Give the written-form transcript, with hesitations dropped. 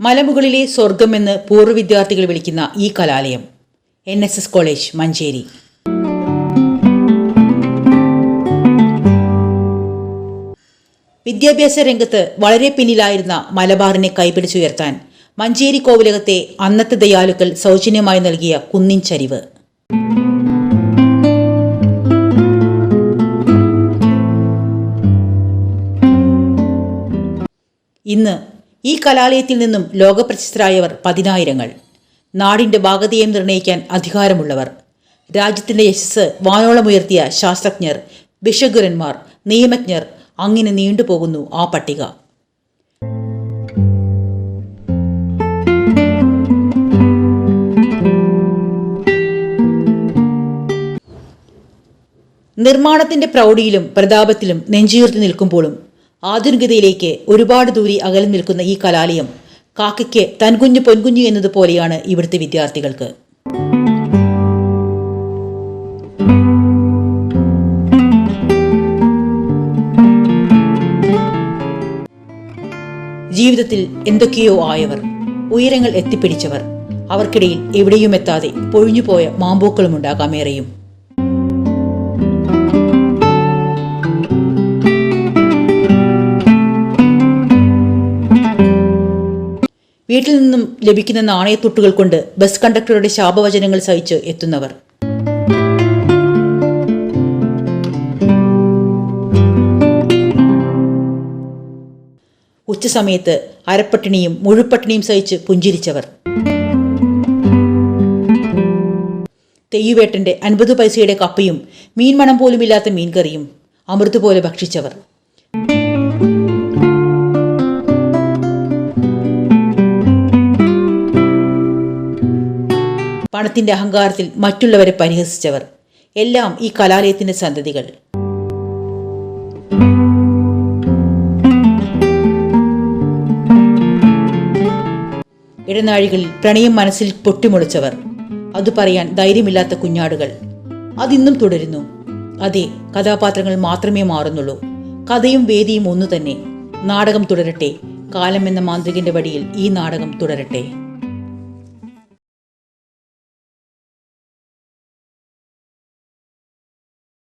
മലമുകളിലെ സ്വർഗമെന്ന് പൂർവ്വ വിദ്യാർത്ഥികൾ വിളിക്കുന്ന ഈ കലാലയം NSS കോളേജ് മഞ്ചേരി. വിദ്യാഭ്യാസ രംഗത്ത് വളരെ പിന്നിലായിരുന്ന മലബാറിനെ കൈപിടിച്ചുയർത്താൻ മഞ്ചേരി കോവിലകത്തെ അന്നത്തെ ദയാലുക്കൾ സൗജന്യമായി നൽകിയ കുന്നിൻ ചരിവ്. ഇന്ന് ഈ കലാലയത്തിൽ നിന്നും ലോകപ്രശസ്തരായവർ പതിനായിരങ്ങൾ. നാടിൻ്റെ ഭാഗധേയം നിർണ്ണയിക്കാൻ അധികാരമുള്ളവർ, രാജ്യത്തിൻ്റെ യശസ് വാനോളമുയർത്തിയ ശാസ്ത്രജ്ഞർ, ഭിഷഗ്വരന്മാർ, നിയമജ്ഞർ, അങ്ങനെ നീണ്ടുപോകുന്നു ആ പട്ടിക. നിർമ്മാണത്തിൻ്റെ പ്രൗഢിയിലും പ്രതാപത്തിലും നെഞ്ചുയർത്തി നിൽക്കുമ്പോഴും ആധുനികതയിലേക്ക് ഒരുപാട് ദൂരെ അകലെ നിൽക്കുന്ന ഈ കലാലയം കാക്കയ്ക്ക് തൻകുഞ്ഞു പൊൻകുഞ്ഞു എന്നതുപോലെയാണ് ഇവിടുത്തെ വിദ്യാർത്ഥികൾക്ക്. ജീവിതത്തിൽ എന്തൊക്കെയോ ആയവർ, ഉയരങ്ങൾ എത്തിപ്പിടിച്ചവർ, അവർക്കിടയിൽ എവിടെയും എത്താതെ പൊഴിഞ്ഞുപോയ മാമ്പൂക്കളുമുണ്ടാകാമേറെയും. വീട്ടിൽ നിന്നും ലഭിക്കുന്ന നാണയത്തുട്ടുകൾ കൊണ്ട് ബസ് കണ്ടക്ടറുടെ ശാപവചനങ്ങൾ സഹിച്ച് എത്തുന്നവർ. ഉച്ചസമയത്ത് അരപ്പട്ടിണിയും മുഴുപ്പട്ടിണിയും സഹിച്ച് പുഞ്ചിരിച്ചവർ. തെയ്യുവേട്ടന്റെ 50 പൈസയുടെ കപ്പയും മീൻമണം പോലുമില്ലാത്ത മീൻകറിയും അമൃതുപോലെ ഭക്ഷിച്ചവർ. പണത്തിന്റെ അഹങ്കാരത്തിൽ മറ്റുള്ളവരെ പരിഹസിച്ചവർ. എല്ലാം ഈ കലാലയത്തിന്റെ സന്തതികൾ. ഇടനാഴികളിൽ പ്രണയം മനസ്സിൽ പൊട്ടിമുളച്ചവർ. അത് പറയാൻ ധൈര്യമില്ലാത്ത കുഞ്ഞാടുകൾ. അതിന്നും തുടരുന്നു. അതെ, കഥാപാത്രങ്ങൾ മാത്രമേ മാറുന്നുള്ളൂ. കഥയും വേദിയും ഒന്നു തന്നെ. നാടകം തുടരട്ടെ. കാലം എന്ന മാന്ത്രികന്റെ വടിയിൽ ഈ നാടകം തുടരട്ടെ.